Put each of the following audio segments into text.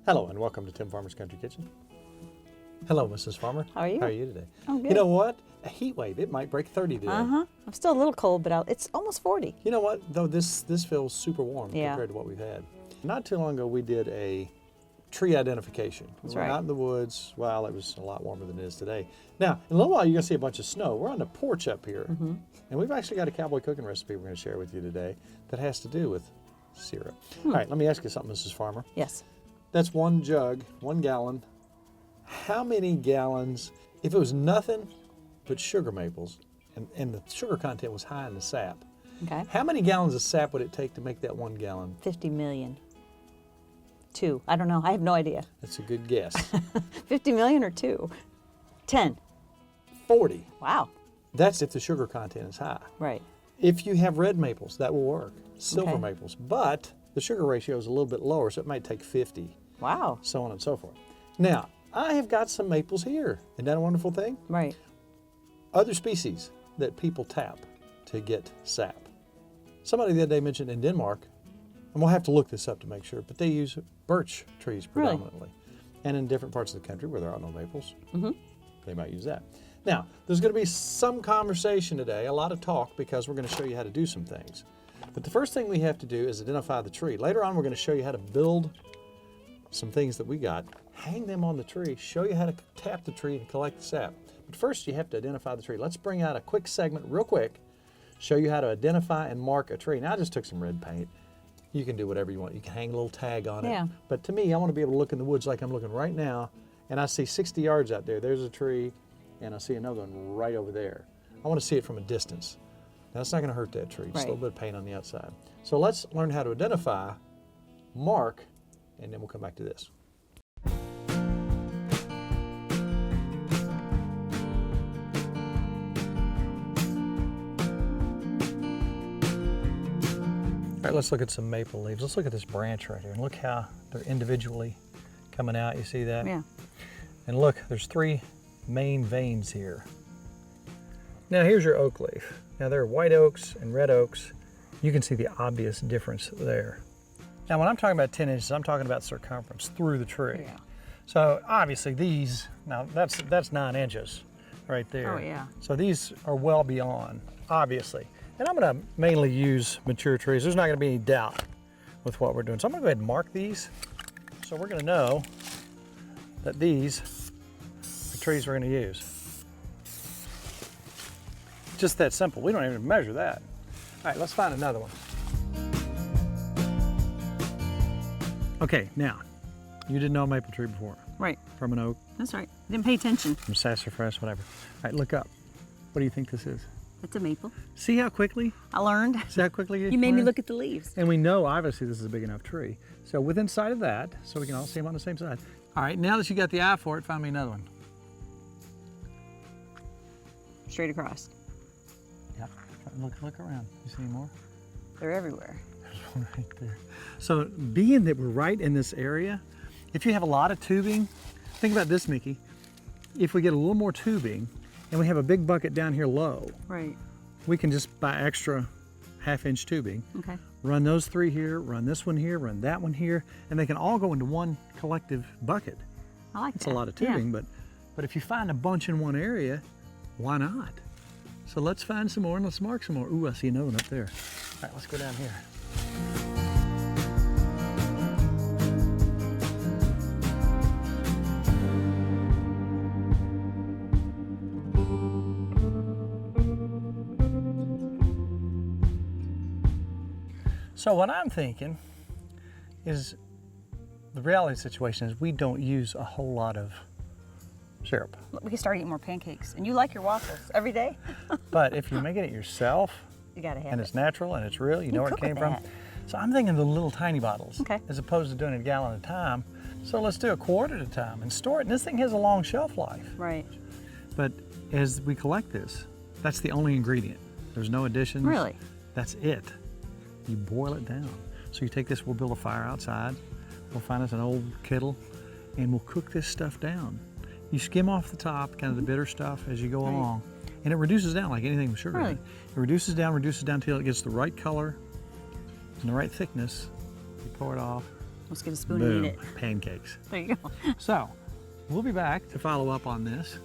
Hello and welcome to Tim Farmer's Country Kitchen. Hello, Mrs. Farmer. How are you? How are you today? Oh, good. You know what? A heat wave, it might break 30 today. I'm still a little cold, but it's almost 40. You know what, though this feels super warm Yeah. compared to what we've had. Not too long ago we did a tree identification. That's we were right. out in the woods. Well, it was a lot warmer than it is today. Now, in a little while you're going to see a bunch of snow. We're on the porch up here. And we've actually got a cowboy cooking recipe we're going to share with you today that has to do with syrup. All right, let me ask you something, Mrs. Farmer. Yes. That's 1 jug, 1 gallon. How many gallons, if it was nothing but sugar maples and the sugar content was high in the sap, Okay. how many gallons of sap would it take to make that 1 gallon? 50 million. 2. I don't know. I have no idea. That's a good guess. 50 million or 2? 10. 40. Wow. That's if the sugar content is high. Right. If you have red maples, that will work. Silver Okay. maples. But the sugar ratio is a little bit lower, so it might take 50, Wow. so on and so forth. Now, I have got some maples here. Isn't that a wonderful thing? Right. Other species that people tap to get sap. Somebody the other day mentioned in Denmark, and we'll have to look this up to make sure, but they use birch trees Really? predominantly. And in different parts of the country where there are no maples, they might use that. Now, there's going to be some conversation today, a lot of talk, because we're going to show you how to do some things. But the first thing we have to do is identify the tree. Later on, we're going to show you how to build some things that we got, hang them on the tree, show you how to tap the tree and collect the sap. But first, you have to identify the tree. Let's bring out a quick segment real quick, show you how to identify and mark a tree. Now, I just took some red paint. You can do whatever you want. You can hang a little tag on Yeah. it. But to me, I want to be able to look in the woods like I'm looking right now, and I see 60 yards out there. There's a tree, and I see another one right over there. I want to see it from a distance. Now, it's not going to hurt that tree. Just a Right. little bit of paint on the outside. So let's learn how to identify, mark, and then we'll come back to this. All right, let's look at some maple leaves. Let's look at this branch right here and look how they're individually coming out. You see that? Yeah. And look, there's 3 main veins here. Now here's your oak leaf. Now there are white oaks and red oaks. You can see the obvious difference there. Now when I'm talking about 10 inches, I'm talking about circumference through the tree. Yeah. So obviously these, now that's 9 inches right there. Oh, yeah. So these are well beyond, obviously. And I'm gonna mainly use mature trees. There's not gonna be any doubt with what we're doing. So I'm gonna go ahead and mark these. So we're gonna know that these are the trees we're gonna use. Just that simple. We don't even measure that. All right, let's find another one. Okay, now, you didn't know a maple tree before. Right. From an oak, That's right. Didn't pay attention. from sassafras, whatever. All right, look up. What do you think this is? It's a maple. See how quickly? I learned. See how quickly You made me learn? look at the leaves. And we know, obviously, this is a big enough tree. So within sight of that, so we can all see them on the same side. All right, now that you got the eye for it, find me another one. Straight across. Yep. Look around. You see any more? They're everywhere. There's one right there. So being that we're right in this area, if you have a lot of tubing, think about this, Mickey. If we get a little more tubing and we have a big bucket down here low, Right. we can just buy extra 1/2-inch tubing, Okay. run those 3 here, run this one here, run that one here, and they can all go into one collective bucket. I like It's that. a lot of Yeah. tubing, but if you find a bunch in one area, why not? So let's find some more and let's mark some more. Ooh, I see another one up there. All right, let's go down here. So what I'm thinking is the reality situation is we don't use a whole lot of syrup. We can start eating more pancakes. And you like your waffles every day? But if you're making it yourself You gotta have and it. it's natural and it's real, you know where it cook came with from. that. So I'm thinking the little tiny bottles Okay. as opposed to doing it a gallon at a time. So let's do a quart at a time and store it. And this thing has a long shelf life. Right. But as we collect this, that's the only ingredient. There's no additions. Really? That's it. You boil it down. So you take this, we'll build a fire outside. We'll find us an old kettle and we'll cook this stuff down. You skim off the top, kind of the bitter stuff as you go Right. along. And it reduces down like anything with sugar. in Really? It It reduces down until it gets the right color and the right thickness. You pour it off, Let's get a spoon Boom, and eat it. pancakes. There you go. So, we'll be back to follow up on this.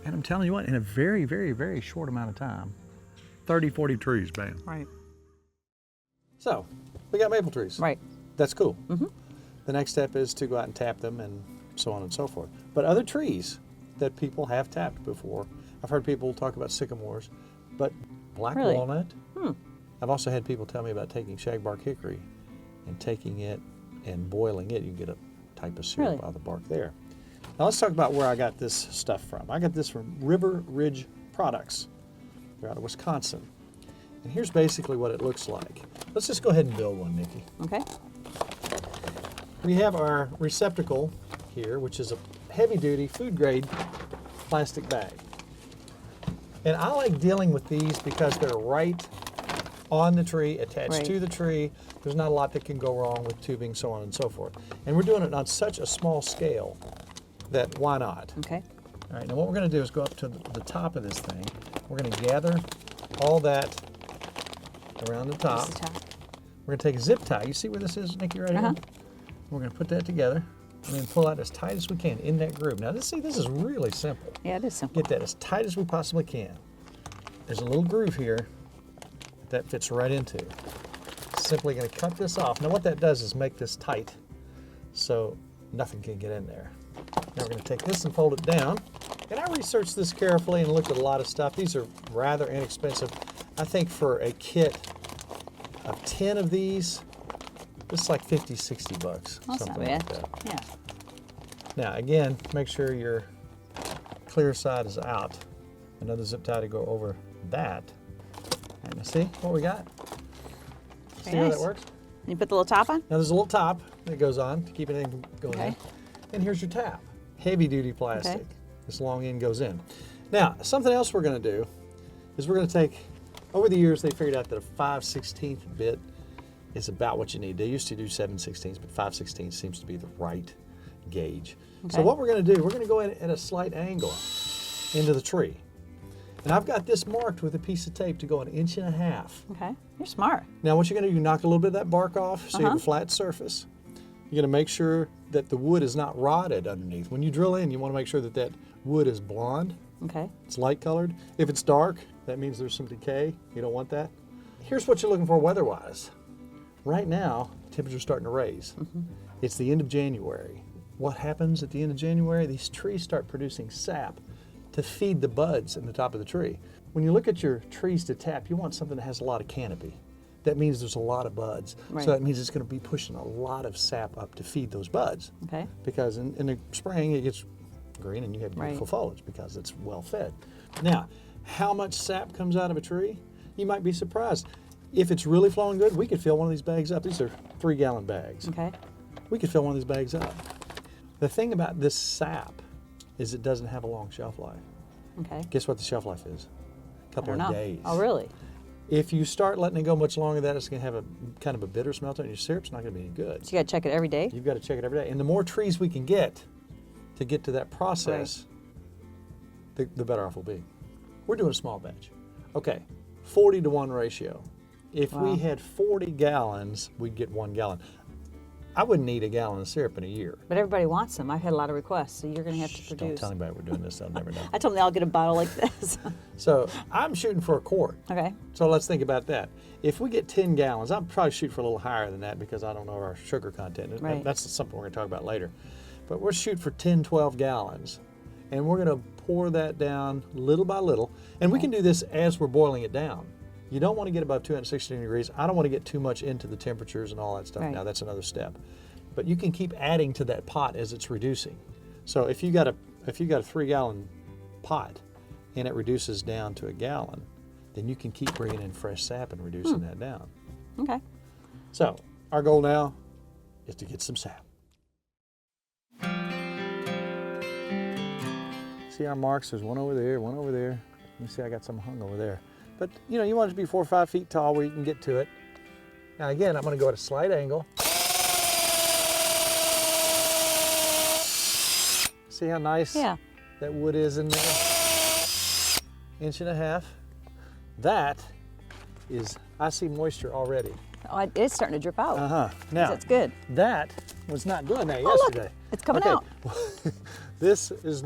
And I'm telling you what, in a very, very, very short amount of time, 30, 40 trees, bam. Right. So, we got maple trees. Right. That's cool. The next step is to go out and tap them and so on and so forth. But other trees that people have tapped before, I've heard people talk about sycamores, but black Really? walnut. I've also had people tell me about taking shagbark hickory and taking it and boiling it. You get a type of syrup Really? out of the bark there. Now let's talk about where I got this stuff from. I got this from River Ridge Products. They're out of Wisconsin. And here's basically what it looks like. Let's just go ahead and build one, Nikki. Okay. We have our receptacle here, which is a heavy-duty food-grade plastic bag. And I like dealing with these because they're right on the tree, attached Right. to the tree. There's not a lot that can go wrong with tubing, so on and so forth. And we're doing it on such a small scale that why not? Okay. All right, now what we're going to do is go up to the top of this thing. We're going to gather all that around the top. Here's the top. We're going to take a zip tie. You see where this is, Nikki, right here? We're going to put that together and then pull out as tight as we can in that groove. Now, this is really simple. Yeah, it is simple. Get that as tight as we possibly can. There's a little groove here that fits right into. Simply going to cut this off. Now, what that does is make this tight so nothing can get in there. Now, we're going to take this and fold it down. And I researched this carefully and looked at a lot of stuff. These are rather inexpensive. I think for a kit of 10 of these, it's like 50, 60 bucks. That's not something bad. like that. Yeah. Now, again, make sure your clear side is out. Another zip tie to go over that. And you see what we got? See how that nice. works? You put the little top on? Now, there's a little top that goes on to keep anything from going in. Okay. And here's your tap. Heavy-duty plastic. Okay. This long end goes in. Now, something else we're going to do is we're going to take, over the years, they figured out that a 5/16 bit is about what you need. They used to do 7/16, but 5/16 seems to be the right gauge. So Okay. what we're going to do, we're going to go in at a slight angle into the tree. And I've got this marked with a piece of tape to go 1.5 inches. Okay. You're smart. Now what you're going to do, you knock a little bit of that bark off so you have a flat surface. You're going to make sure that the wood is not rotted underneath. When you drill in, you want to make sure that that wood is blonde. Okay. It's light colored. If it's dark, that means there's some decay. You don't want that. Here's what you're looking for weather-wise. Right now, temperature's starting to raise. It's the end of January. What happens at the end of January? These trees start producing sap to feed the buds in the top of the tree. When you look at your trees to tap, you want something that has a lot of canopy. That means there's a lot of buds. Right. So that means it's going to be pushing a lot of sap up to feed those buds. Okay. Because in the spring, it gets green and you have beautiful Right. foliage because it's well fed. Now, how much sap comes out of a tree? You might be surprised. If it's really flowing good, we could fill one of these bags up. These are 3-gallon bags. Okay. We could fill one of these bags up. The thing about this sap is it doesn't have a long shelf life. Okay. Guess what the shelf life is? A I couple don't of know. days. Oh, really? If you start letting it go much longer than that, it's going to have a kind of a bitter smell to it, and your syrup's not going to be any good. So you got to check it every day? You've got to check it every day. And the more trees we can get to that process, the better off we'll be. We're doing a small batch. Okay, 40-to-1 ratio. If Wow. we had 40 gallons, we'd get 1 gallon. I wouldn't need a gallon of syrup in a year. But everybody wants them. I've had a lot of requests, so you're going to have to Shh, don't produce. tell anybody we're doing this. They'll never know. I told them they all get a bottle like this. So I'm shooting for a quart. Okay. So let's think about that. If we get 10 gallons, I'll probably shoot for a little higher than that because I don't know our sugar content. Right. That's something we're going to talk about later. But we'll shoot for 10, 12 gallons. And we're going to pour that down little by little. And we can do this as we're boiling it down. You don't want to get above 216 degrees. I don't want to get too much into the temperatures and all that stuff. Right. Now, that's another step. But you can keep adding to that pot as it's reducing. So if you got a 3-gallon pot and it reduces down to a gallon, then you can keep bringing in fresh sap and reducing that down. Okay. So our goal now is to get some sap. See our marks? There's one over there, one over there. You see I got some hung over there. But you know, you want it to be 4 or 5 feet tall where you can get to it. Now again, I'm going to go at a slight angle. See how nice Yeah. that wood is in there? 1.5 inches. That is, I see moisture already. It's starting to drip out. Now, That's good. that was not doing that Oh, look, yesterday. it's coming out. This is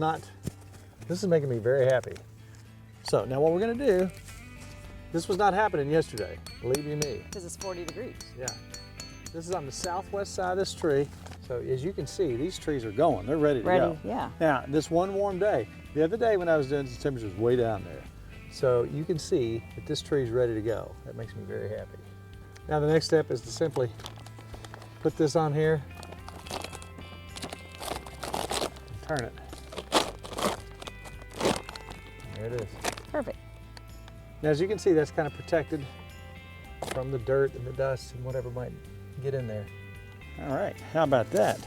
making me very happy. So now what we're gonna do, this was not happening yesterday, believe you me. Because it's 40 degrees. Yeah. This is on the southwest side of this tree. So as you can see, these trees are going, they're ready to go. Yeah. Now, this one warm day, the other day when I was doing this, the temperature was way down there. So you can see that this tree is ready to go. That makes me very happy. Now the next step is to simply put this on here, and turn it. There it is. Perfect. Now as you can see, that's kind of protected from the dirt and the dust and whatever might get in there. All right, how about that?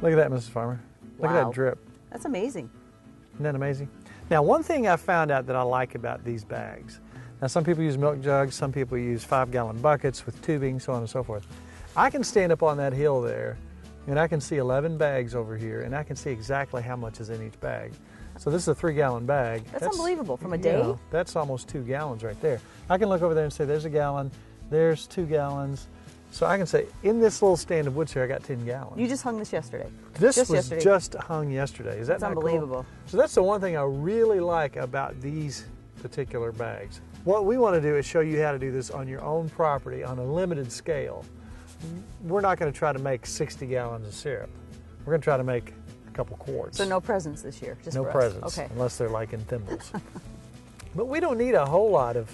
Look at that, Mrs. Farmer. Look at Wow. that drip. That's amazing. Isn't that amazing? Now, one thing I found out that I like about these bags, now some people use milk jugs, some people use 5-gallon buckets with tubing, so on and so forth. I can stand up on that hill there and I can see 11 bags over here and I can see exactly how much is in each bag. So this is a 3-gallon bag. That's unbelievable. From a you day? know, that's almost 2 gallons right there. I can look over there and say there's a gallon, there's 2 gallons. So I can say, in this little stand of wood here, I got 10 gallons. You just hung this yesterday. This just was yesterday. just hung yesterday. Is that That's not cool? unbelievable. So that's the one thing I really like about these particular bags. What we want to do is show you how to do this on your own property on a limited scale. We're not going to try to make 60 gallons of syrup. We're going to try to make a couple quarts. So no presents this year, just no for us. presents, Okay. unless they're like in thimbles. But we don't need a whole lot of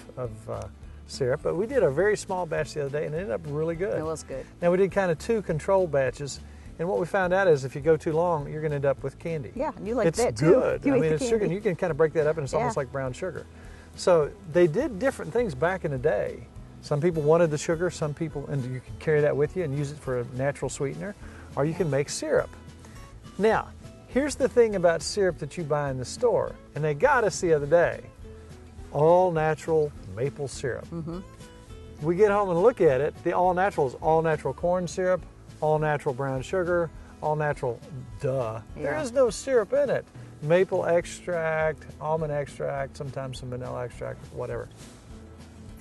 syrup, but we did a very small batch the other day and it ended up really good. It was good. Now we did kind of 2 controlled batches, and what we found out is if you go too long, you're going to end up with candy. Yeah, and you like it's that too. good. You I ate mean, the it's sugar, and candy. you can kind of break that up, and it's almost Yeah. like brown sugar. So they did different things back in the day. Some people wanted the sugar, some people, and you can carry that with you and use it for a natural sweetener, or you can make syrup. Now, here's the thing about syrup that you buy in the store, and they got us the other day, all natural maple syrup. We get home and look at it, the all natural is all natural corn syrup, all natural brown sugar, all natural, duh. There Yeah. is no syrup in it. Maple extract, almond extract, sometimes some vanilla extract, whatever.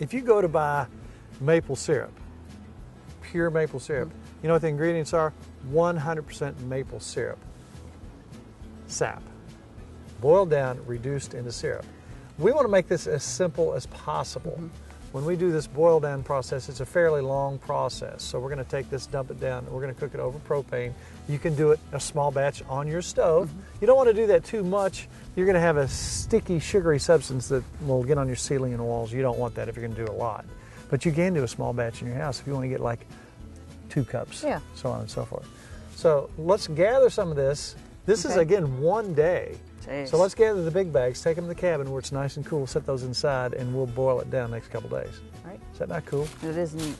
If you go to buy maple syrup, pure maple syrup, you know what the ingredients are? 100% maple syrup. Sap. Boiled down, reduced into syrup. We want to make this as simple as possible. When we do this boil down process, it's a fairly long process. So we're going to take this, dump it down, and we're going to cook it over propane. You can do it a small batch on your stove. You don't want to do that too much. You're going to have a sticky, sugary substance that will get on your ceiling and walls. You don't want that if you're going to do a lot. But you can do a small batch in your house if you want to get like 2 cups, Yeah. so on and so forth. So let's gather some of this. This is, Okay. again, one day. Jeez. So let's gather the big bags, take them to the cabin where it's nice and cool, set those inside, and we'll boil it down next couple days. Right. Is that not cool? It is neat.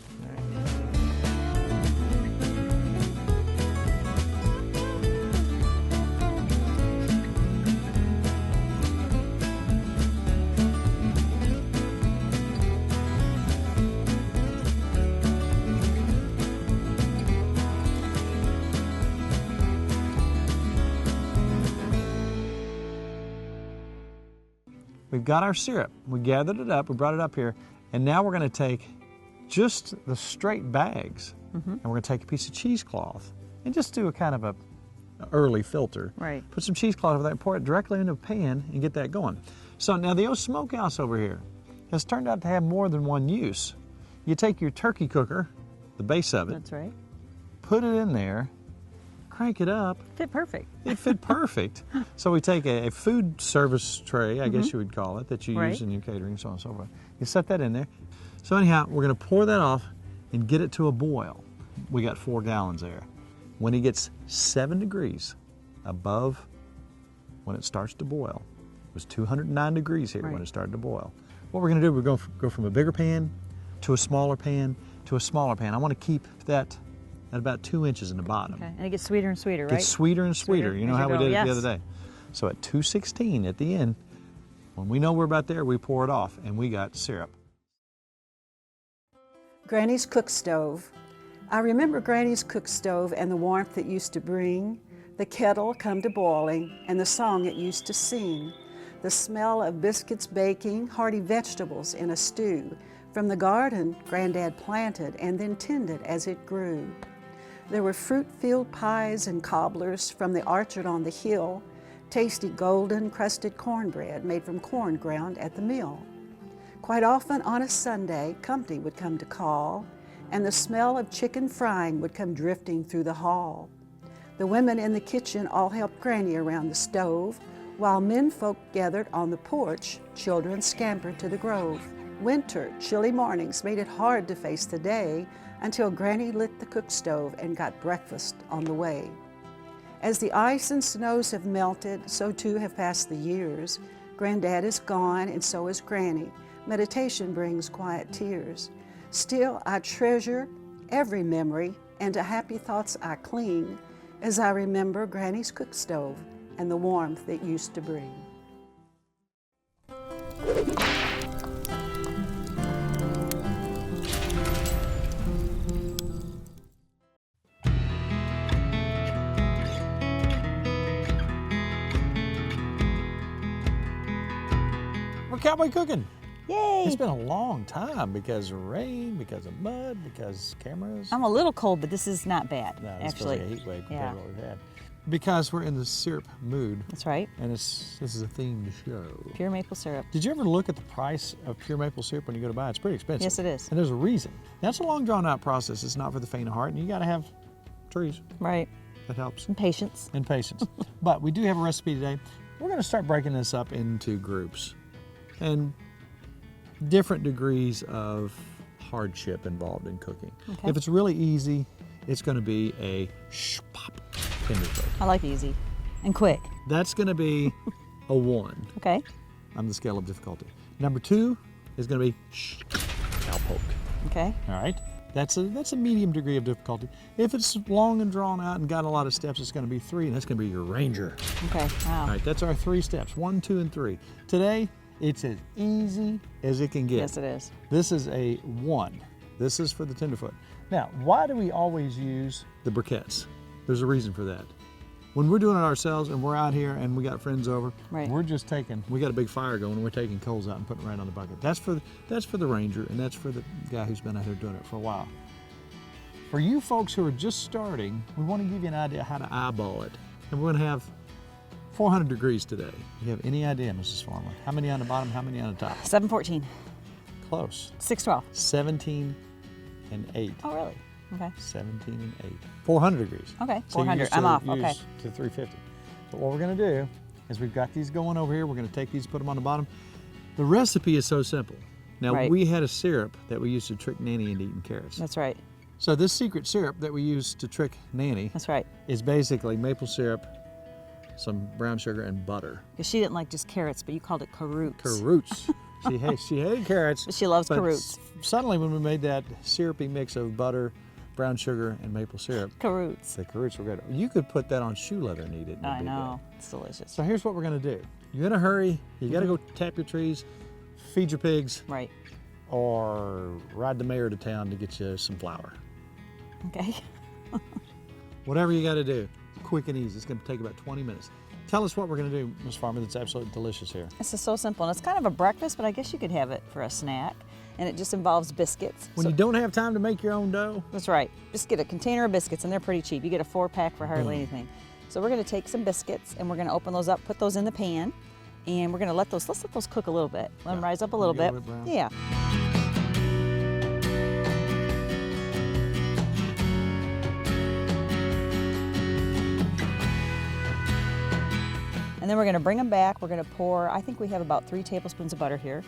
We've got our syrup. We gathered it up, we brought it up here, and now we're going to take just the straight bags, and we're going to take a piece of cheesecloth and just do a kind of a early filter. Right. Put some cheesecloth over there and pour it directly into a pan and get that going. So now the old smokehouse over here has turned out to have more than one use. You take your turkey cooker, the base of it, That's right. put it in there, crank it up. Fit perfect. It fit perfect. So we take a food service tray, I guess you would call it, that you Right. use in your catering, so on and so forth. You set that in there. So anyhow, we're going to pour that off and get it to a boil. We got 4 gallons there. When it gets 7 degrees above when it starts to boil, it was 209 degrees here when Right. it started to boil. what we're going to do, we're going to go from a bigger pan to a smaller pan to a smaller pan. I want to keep that at about 2 inches in the bottom. Okay, and it gets sweeter and sweeter, right? Gets sweeter and sweeter. You know as how you we go. did it Yes. the other day. So at 216 at the end, when we know we're about there, we pour it off, and we got syrup. Granny's cook stove. I remember Granny's cook stove and the warmth it used to bring, the kettle come to boiling, and the song it used to sing, the smell of biscuits baking, hearty vegetables in a stew, from the garden Granddad planted and then tended as it grew. There were fruit-filled pies and cobblers from the orchard on the hill, tasty golden crusted cornbread made from corn ground at the mill. Quite often on a Sunday, company would come to call, and the smell of chicken frying would come drifting through the hall. The women in the kitchen all helped Granny around the stove, while men folk gathered on the porch, children scampered to the grove. Winter, chilly mornings made it hard to face the day until Granny lit the cook stove and got breakfast on the way. As the ice and snows have melted, so too have passed the years. Granddad is gone and so is Granny. Meditation brings quiet tears. Still, I treasure every memory, and to happy thoughts I cling as I remember Granny's cook stove and the warmth it used to bring. We're Cowboy cooking. Yay! It's been a long time because of rain, because of mud, because cameras. I'm a little cold, but this is not bad, No, this actually. feels like a heat wave compared Yeah. to what we've had. Because we're in the syrup mood, That's right. and this is a themed show. Pure maple syrup. Did you ever look at the price of pure maple syrup when you go to buy it? It's pretty expensive. Yes, it is. And there's a reason. That's a long drawn out process. It's not for the faint of heart, and you got to have trees. Right. That helps. And patience. And patience. But we do have a recipe today. We're going to start breaking this up into groups and different degrees of hardship involved in cooking. Okay. If it's really easy, it's going to be a pop tenderfoot. I like easy and quick. That's going to be a 1 Okay. on the scale of difficulty. Number 2 is going to be cowpoke. Okay. All right, that's a medium degree of difficulty. If it's long and drawn out and got a lot of steps, it's going to be 3, and that's going to be your ranger. Okay. Wow. All right, that's our 3 steps: 1, 2, and 3. Today, it's as easy as it can get. Yes, it is. This is a 1. This is for the tenderfoot. Now, why do we always use the briquettes? There's a reason for that. When we're doing it ourselves and we're out here and we got friends over, Right. we're just we got a big fire going and we're taking coals out and putting it right on the bucket. That's for the ranger, and that's for the guy who's been out here doing it for a while. For you folks who are just starting, we want to give you an idea how to eyeball it. And we're going to have 400 degrees today. Do you have any idea, Mrs. Farmer? How many on the bottom, how many on the top? 714. Close. 612. 17 and 8. Oh, really? Okay. 17 and 8. 400 degrees. Okay. So you 400. used I'm to off. use Okay. to 350. But what we're going to do is we've got these going over here. We're going to take these, put them on the bottom. The recipe is so simple. Now, Right. we had a syrup that we used to trick Nanny into eating carrots. That's right. So this secret syrup that we use to trick Nanny That's right. is basically maple syrup, some brown sugar, and butter. Because she didn't like just carrots, but you called it carrots. Carrots. she hated carrots. But she loves but carrots. Suddenly, when we made that syrupy mix of butter, brown sugar, and maple syrup, Carrots. the carrots were good. You could put that on shoe leather and eat it. And I it'd be know. good. It's delicious. So here's what we're going to do. You're in a hurry. You got to go tap your trees, feed your pigs, Right. or ride the mayor to town to get you some flour. Okay. Whatever you got to do, quick and easy. It's going to take about 20 minutes. Tell us what we're going to do, Ms. Farmer, that's absolutely delicious here. This is so simple. And it's kind of a breakfast, but I guess you could have it for a snack. And it just involves biscuits. When So- you don't have time to make your own dough, That's right. Just get a container of biscuits, and they're pretty cheap. You get a 4-pack for hardly Mm. anything. So we're going to take some biscuits, and we're going to open those up, put those in the pan, and we're going to let's let those cook a little bit. Let them Yeah. rise up a little Get a bit. little bit brown. Yeah. And then we're going to bring them back. We're going to pour, I think we have about 3 tablespoons of butter here.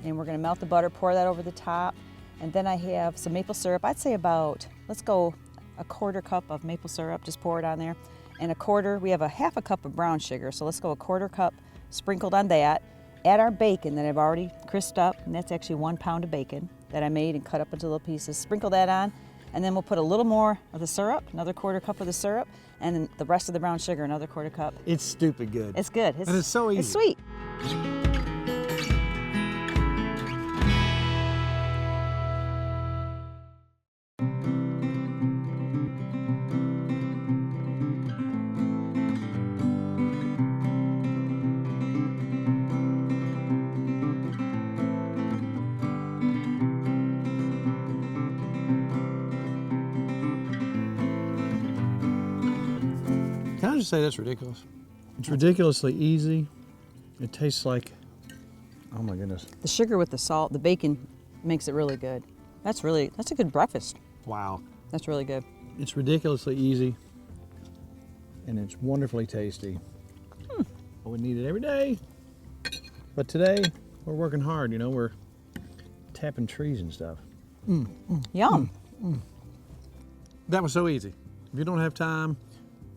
And we're going to melt the butter, pour that over the top. And then I have some maple syrup. I'd say about, let's go a 1/4 cup of maple syrup, just pour it on there. And we have a 1/2 cup of brown sugar. So let's go a 1/4 cup sprinkled on that. add our bacon that I've already crisped up, and that's actually 1 pound of bacon that I made and cut up into little pieces. Sprinkle that on, and then we'll put a little more of the syrup, another 1/4 cup of the syrup, and then the rest of the brown sugar, another 1/4 cup. It's stupid good. It's good. And it's so easy. It's sweet. Can I just say that's ridiculous? It's ridiculously easy. It tastes like, oh my goodness. The sugar with the salt, the bacon makes it really good. That's a good breakfast. Wow. That's really good. It's ridiculously easy, and it's wonderfully tasty. I would need it every day. But today, we're working hard, you know, we're tapping trees and stuff. Yum. That was so easy. If you don't have time,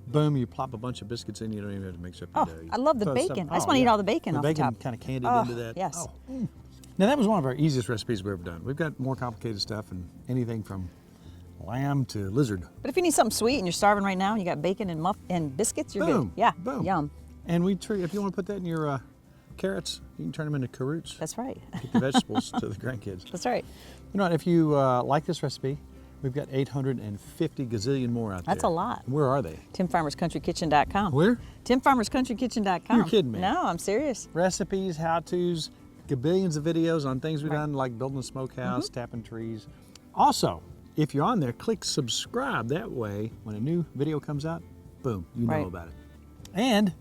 boom, you plop a bunch of biscuits in, you don't even have to mix up your Oh, dough. I love the Throw stuff- bacon. I just want to eat all the bacon off the bacon top. kind of candied Oh, into that. yes. Now that was one of our easiest recipes we've ever done. We've got more complicated stuff and anything from lamb to lizard. But if you need something sweet and you're starving right now and you got bacon and biscuits, you're Boom, good. Yeah. boom. Yum. And if you want to put that in your carrots, you can turn them into carrots. That's right. Get the vegetables to the grandkids. That's right. You know what, if you like this recipe, we've got 850 gazillion more out there. That's a lot. Where are they? TimFarmersCountryKitchen.com. Where? TimFarmersCountryKitchen.com. You're kidding me. No, I'm serious. Recipes, how-tos, billions of videos on things we've done, like building a smokehouse, tapping trees. Also, if you're on there, click subscribe. That way, when a new video comes out, boom, you know Right. about it. And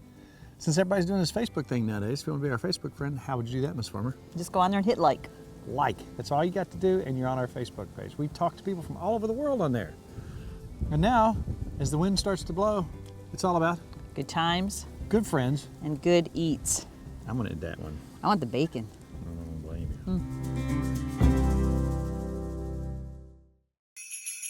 since everybody's doing this Facebook thing nowadays, if you want to be our Facebook friend, how would you do that, Miss Farmer? Just go on there and hit like. Like. That's all you got to do, and you're on our Facebook page. We talk to people from all over the world on there. And now, as the wind starts to blow, it's all about Good times good friends. and good eats. I'm going to eat that one. I want the bacon. I don't blame you.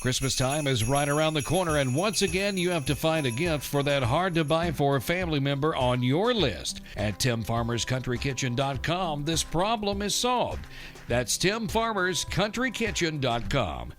Christmas time is right around the corner, and once again, you have to find a gift for that hard-to-buy-for family member on your list. At TimFarmersCountryKitchen.com, this problem is solved. That's TimFarmersCountryKitchen.com.